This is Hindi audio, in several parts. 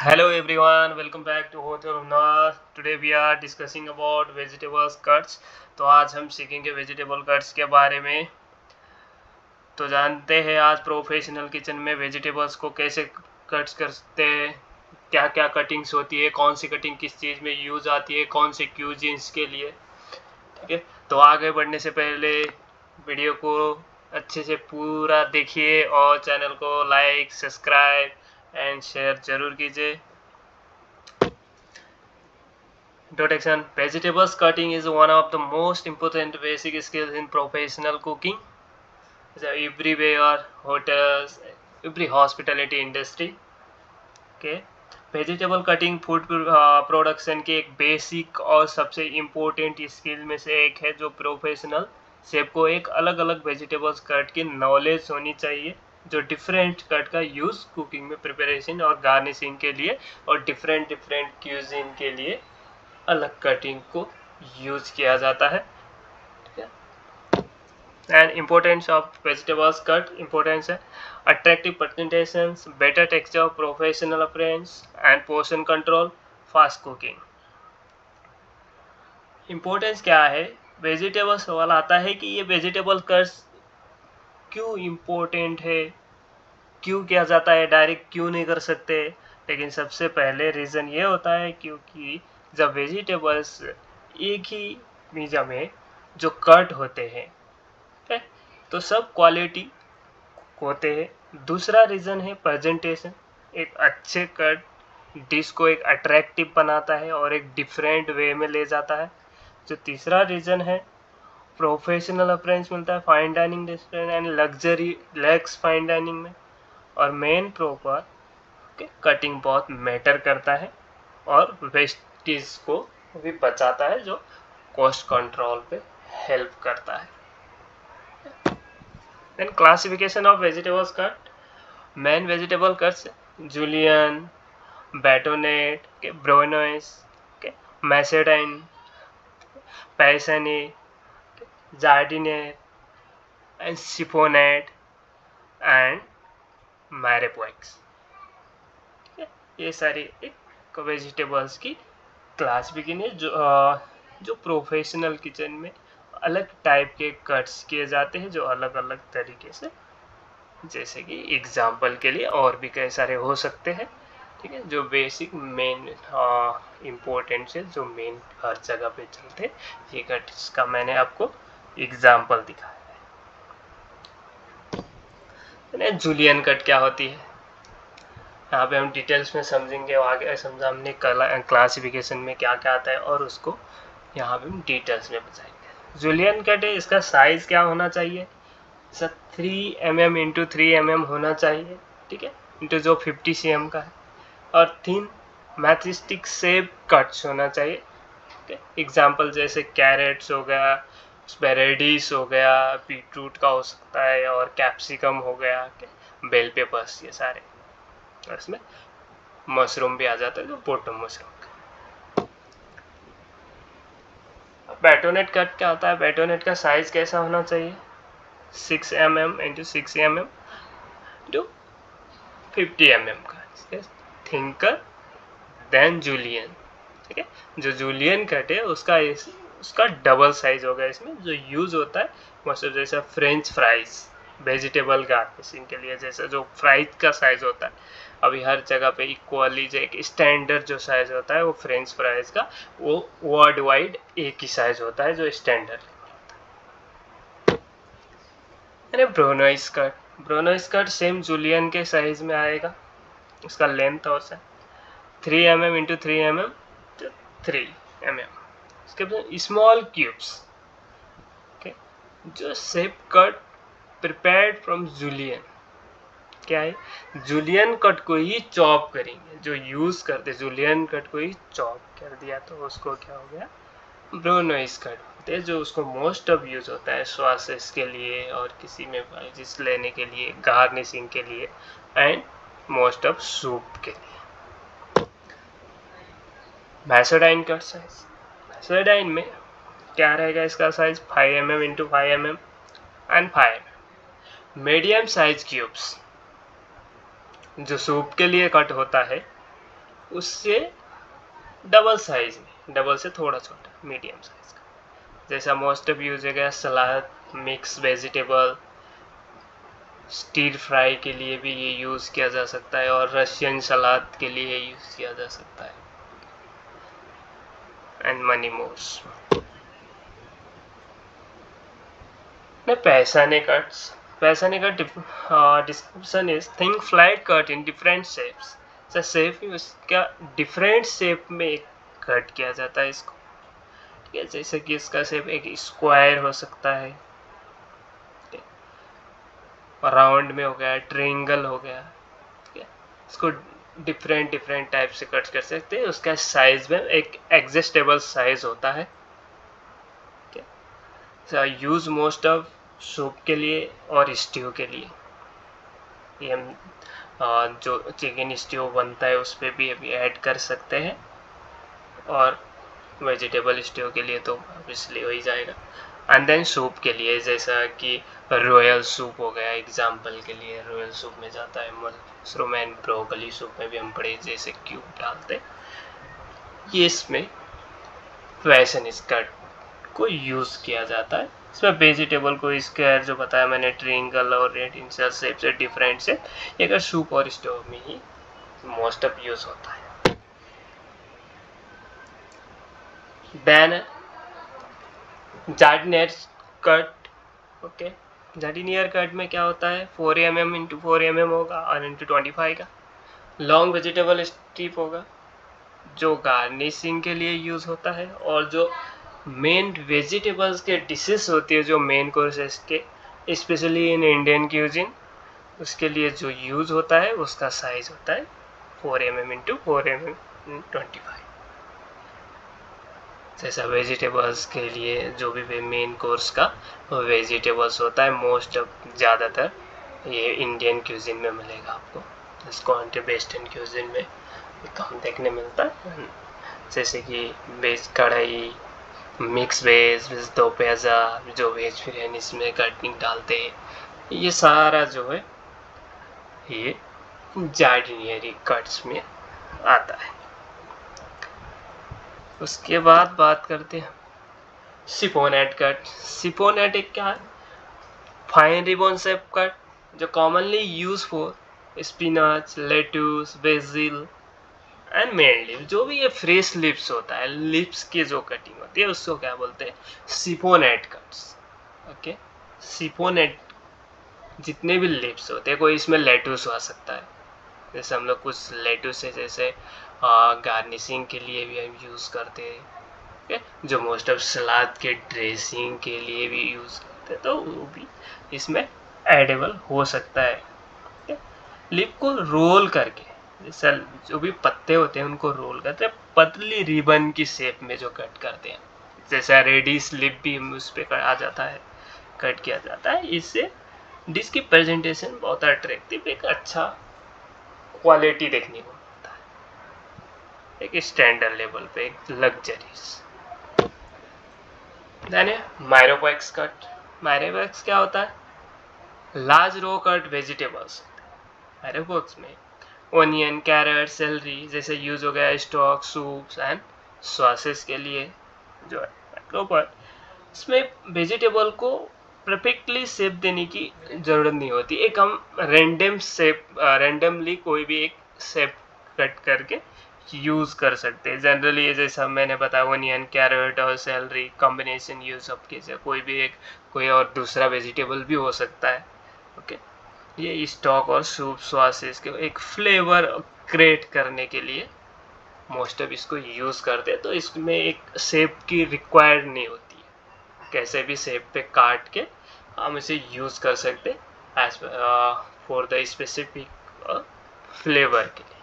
Hello everyone, welcome back to Hotel Humna. Today we are discussing about vegetables cuts. तो आज हम सीखेंगे वेजिटेबल कट्स के बारे में। तो जानते हैं आज प्रोफेशनल किचन में वेजिटेबल्स को कैसे कट्स करते हैं, क्या क्या कटिंग्स होती है, कौन सी कटिंग किस चीज़ में यूज़ आती है, कौन से क्यूजिन्स के लिए। ठीक है, तो आगे बढ़ने से पहले वीडियो को अच्छे से पूरा देखिए और चैनल को लाइक, सब्सक्राइब एंड शेयर जरूर कीजिए। Introduction. Vegetables cutting is one of the most important basic skills in professional cooking. So everywhere, hotels, every hospitality industry. Okay. Vegetable cutting food production के एक बेसिक और सबसे इम्पोर्टेंट स्किल में से एक है, जो प्रोफेशनल शेफ को एक अलग अलग वेजिटेबल्स कट की नॉलेज होनी चाहिए, जो डिफरेंट कट का यूज़ कुकिंग में प्रिपरेशन और गार्निशिंग के लिए और डिफरेंट क्यूजिन के लिए अलग कटिंग को यूज किया जाता है। And importance of vegetables cut importance है attractive presentations, better texture, professional appearance and portion control, fast cooking. Importance क्या है, वेजिटेबल सवाल आता है कि ये वेजिटेबल कट्स क्यों इम्पोर्टेंट है, क्यों किया जाता है, डायरेक्ट क्यों नहीं कर सकते। लेकिन सबसे पहले रीज़न ये होता है क्योंकि जब वेजिटेबल्स एक ही मीडिया में जो कट होते हैं तो सब क्वालिटी होते हैं। दूसरा रीज़न है प्रेजेंटेशन, एक अच्छे कट डिश को एक अट्रैक्टिव बनाता है और एक डिफरेंट वे में ले जाता है। जो तीसरा रीज़न है प्रोफेशनल अपीयरेंस मिलता है fine dining restaurant and luxury lakhs fine dining में। और मेन प्रॉपर कटिंग बहुत मैटर करता है और वेस्टेज को भी बचाता है, जो कॉस्ट कंट्रोल पे हेल्प करता है। Then classification of vegetables cut. Main vegetable cuts julienne, batonnet, brunoise, macedoine, paysanne, jardiniere and chiffonade and mirepoix. ये सारी एक वेजिटेबल्स की क्लासिफिकेशन है जो प्रोफेशनल किचन में अलग टाइप के कट्स किए जाते हैं, जो अलग अलग तरीके से, जैसे कि एग्जाम्पल के लिए और भी कई सारे हो सकते हैं। ठीक है, जो बेसिक मेन इम्पोर्टेंट है, जो मेन हर जगह पे चलते हैं, ये कट्स का मैंने आपको एग्जाम्पल दिखाया है। जूलियन कट क्या होती है, यहाँ पे हम डिटेल्स में समझेंगे, आगे समझा हमने क्लासिफिकेशन में क्या क्या आता है और उसको यहाँ पे हम डिटेल्स में बताएंगे। जूलियन कट है, इसका साइज क्या होना चाहिए, 3 mm इंटू 3 mm होना चाहिए। ठीक है, इंटू जो 50 cm का है, और थिन मैथस्टिक शेप कट्स होना चाहिए। एग्जाम्पल जैसे कैरेट्स हो गया, स्पेरेडिस हो गया, बीटरूट का हो सकता है, और कैप्सिकम हो गया, बेल पेपर्स, ये सारे। और इसमें मशरूम भी आ जाता है, जो पोटो मशरूम का। बैटोनेट कट क्या होता है, बैटोनेट का साइज कैसा होना चाहिए, 6 mm into 6 mm into 50 mm का, थिंकर देन जूलियन। ठीक है, जो जूलियन कट है उसका डबल साइज होगा। इसमें जो यूज होता है मतलब जैसा फ्रेंच फ्राइज, वेजिटेबल गार्निशिंग के लिए, जैसा जो फ्राइज का साइज होता है, अभी हर जगह पे इक्वली जो एक स्टैंडर्ड जो साइज होता है वो फ्रेंच फ्राइज का, वो वर्ल्ड वाइड एक ही साइज होता है, जो standard. Brunoise cut, brunoise cut same julienne के साइज में आएगा। उसका लेंथ और 3 mm इंटू 3 mm तो 3 mm। इसके बाद स्मॉल क्यूब्स, जो shape cut prepared from julienne, क्या है, जूलियन कट को ही चॉप करेंगे, जो यूज करते जूलियन कट को ही चॉप कर दिया तो उसको क्या हो गया, ब्रोनोइस कट होते हैं, जो उसको मोस्ट ऑफ यूज होता है सॉसेस के लिए और किसी में जिस लेने के लिए, गार्निशिंग के लिए एंड मोस्ट ऑफ सूप के लिए। मैसेडाइन कट साइज, मैसेडाइन में क्या रहेगा, इसका size 5 mm into 5 mm and 5 mm। Medium size cubes, जो सूप के लिए कट होता है, उससे डबल साइज में, डबल से थोड़ा छोटा, मीडियम साइज का। जैसा मोस्ट ऑफ यूज है सलाद, मिक्स वेजिटेबल, स्टीर फ्राई के लिए भी ये यूज़ किया जा सकता है, और रशियन सलाद के लिए यूज़ किया जा सकता है, एंड मनी मोर्स। Paysanne cuts, paysanne cut description is thin flat cut in different shapes. Shape इसका डिफरेंट शेप में कट किया जाता है इसको, ठीक है। जैसे कि इसका शेप एक स्क्वायर हो सकता है, राउंड में हो गया, ट्रायंगल हो गया, ठीक है। इसको डिफरेंट डिफरेंट टाइप से कट कर सकते हैं। उसका साइज में एक एडजस्टेबल साइज होता है, ठीक है। यूज मोस्ट ऑफ सूप के लिए और स्ट्यू के लिए। ये हम जो चिकन स्ट्यू बनता है उस पर भी अभी ऐड कर सकते हैं, और वेजिटेबल स्ट्यू के लिए तो ऑब्वियसली हो ही जाएगा। एंड देन सूप के लिए जैसा कि रॉयल सूप हो गया, एग्जांपल के लिए रॉयल सूप में जाता है मशरूम एंड ब्रोकली सूप में भी हम बड़े जैसे क्यूब डालते हैं। ये इसमें वैसन स्कर्ट को यूज़ किया जाता है। इसमें वेजिटेबल को स्क्वायर जो बताया मैंने, ट्रायंगल और रेक्टेंगुलर शेप से डिफरेंट से, अगर सूप और स्टोव में ही मोस्ट ऑफ यूज होता है। Then jardiniere cut, okay. Jardiniere cut में क्या होता है, 4 mm इंटू 4 mm होगा और इंटू 25 का लॉन्ग वेजिटेबल स्ट्रिप होगा, जो गार्निशिंग के लिए यूज होता है, और जो मेन वेजिटेबल्स के डिशेस होती है, जो मेन कोर्सेस के, स्पेशली इन इंडियन क्यूजिन, उसके लिए जो यूज होता है उसका साइज होता है 4 mm इंटू 4 mm 25। जैसा वेजिटेबल्स के लिए जो भी मेन कोर्स का वेजिटेबल्स होता है, मोस्ट ज़्यादातर ये इंडियन क्यूजिन में मिलेगा आपको, इसको वेस्टर्न क्यूजिन में कम देखने मिलता है। जैसे कि वेज कढ़ाई, मिक्स वेज, वेज दो पिज़्ज़ा, जो वेज बिरयानी इसमें कटिंग डालते हैं, ये सारा जो है ये जार्डिनियरी कट्स में आता है। उसके बाद बात करते हैं सिपोनेट कट। सिपोनेट एक क्या है, फाइन रिबन शेप कट, जो commonly use for spinach, lettuce, BECIL and main leaf. जो भी ये फ्रेश लिप्स होता है, लिप्स की जो कटिंग होती है उसको क्या बोलते हैं, सिपोनेट कट्स, ओके। सिपोनेट जितने भी लिप्स होते हैं, कोई इसमें लेट्यूस आ सकता है, जैसे हम लोग कुछ लेट्यूस है जैसे गार्निशिंग के लिए भी हम यूज़ करते हैं, जो मोस्ट ऑफ सलाद के ड्रेसिंग के लिए भी यूज़ करते हैं, तो वो भी इसमें एडेबल हो सकता है। लिप को रोल करके, जैसे जो भी पत्ते होते हैं उनको रोल करते हैं, पतली रिबन की शेप में जो कट करते हैं, जैसा रेडिश लिप भी उस पर आ जाता है, कट किया जाता है। इससे डिश की प्रेजेंटेशन बहुत अट्रैक्टिव, एक अच्छा क्वालिटी देखने को मिलता है, एक स्टैंडर्ड लेवल पे, एक luxuries. Then mirepoix cut. Mirepoix क्या होता है, large rough cut vegetables. Mirepoix में ओनियन, कैरेट, सेलरी जैसे यूज हो गया, स्टॉक, सूप्स एंड सॉसेस के लिए जो है माइक्रोपैक। इसमें वेजिटेबल को परफेक्टली शेप देने की जरूरत नहीं होती, एक हम रैंडम शेप, रैंडमली कोई भी एक शेप कट करके यूज कर सकते हैं। जनरली जैसा मैंने बताया, ओनियन, कैरेट और सेलरी कॉम्बिनेशन यूज सब के, कोई भी एक, कोई और दूसरा वेजिटेबल भी हो सकता है, ओके। ये स्टॉक और सूप सॉसेस के एक फ्लेवर क्रिएट करने के लिए मोस्ट ऑफ इसको यूज करते हैं, तो इसमें एक शेप की रिक्वायर्ड नहीं होती है, कैसे भी शेप पे काट के हम इसे यूज कर सकते हैं as for the specific flavour के लिए।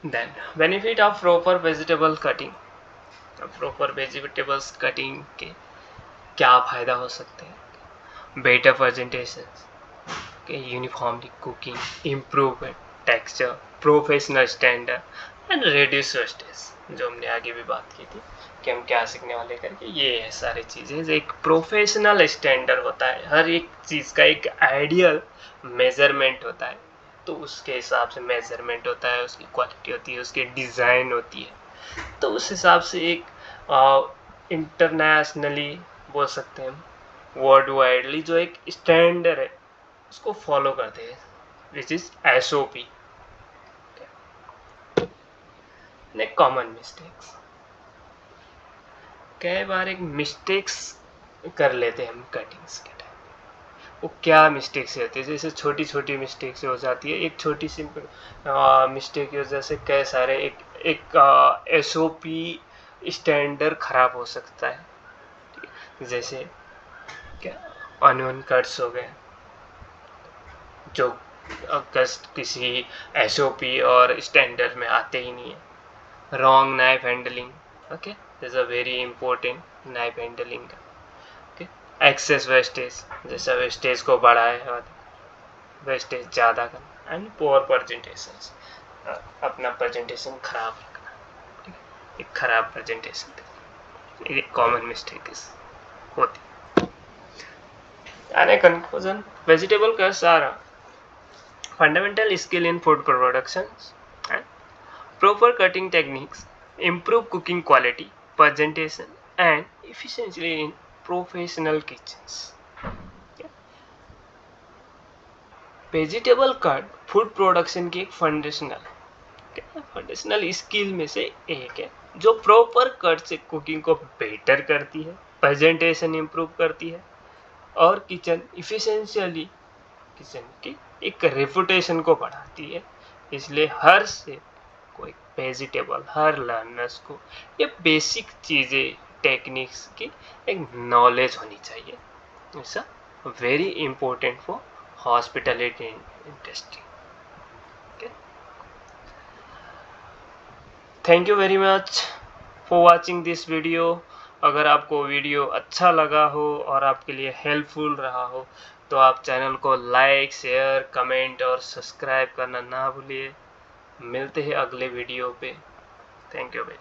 Then benefit of proper vegetable cutting. Proper vegetables cutting के क्या फायदा हो सकते हैं, better presentation, uniformly cooking, improvement texture, professional standard and reduce wastage, जो हमने आगे भी बात की थी कि हम क्या सीखने वाले करके, ये है सारी चीज़ें। एक प्रोफेशनल स्टैंडर्ड होता है, हर एक चीज़ का एक आइडियल मेजरमेंट होता है, तो उसके हिसाब से मेजरमेंट होता है, उसकी क्वालिटी होती है, उसकी डिज़ाइन होती है। तो उस हिसाब से एक इंटरनेशनली बोल सकते हैं हम, वर्ल्ड वाइडली जो एक स्टैंडर्ड है उसको फॉलो करते हैं, which is SOP। Common mistakes, कई बार एक मिस्टेक्स कर लेते हैं हम कटिंग्स के टाइम। वो क्या मिस्टेक्स रहती है, जैसे छोटी छोटी मिस्टेक्स हो जाती है। एक छोटी सी मिस्टेक की वजह से कई सारे एक SOP स्टैंडर्ड खराब हो सकता है। जैसे क्या, अनवन कट्स हो गए जो किसी SOP और स्टैंडर्ड में आते ही नहीं है। Wrong knife handling, okay, this a very important, knife handling का। ओके, एक्सेस वेस्टेज, जैसा वेस्टेज को बढ़ाए और वेस्टेज ज़्यादा करना, एंड पुअर प्रेजेंटेशन, अपना प्रेजेंटेशन खराब रखना। ठीक है, एक खराब प्रेजेंटेशन एक कॉमन मिस्टेक होती है। And a conclusion, vegetable cuts are a fundamental skill in food production, and proper cutting techniques improve cooking quality, presentation, and efficiency in professional kitchens. Vegetable cut food production की एक फाउंडेशनल स्किल में से एक है, जो प्रॉपर कट से कुकिंग को बेटर करती है, प्रेजेंटेशन इंप्रूव करती है, और किचन की एक रेपुटेशन को बढ़ाती है। इसलिए हर से कोई वेजिटेबल, हर लर्नर्स को ये बेसिक चीज़ें, टेक्निक्स की एक नॉलेज होनी चाहिए। ऐसा very important for hospitality industry. Thank you very much for watching this video. अगर आपको वीडियो अच्छा लगा हो और आपके लिए हेल्पफुल रहा हो तो आप चैनल को लाइक, शेयर, कमेंट और सब्सक्राइब करना ना भूलिए। मिलते हैं अगले वीडियो पे। थैंक यू भाई।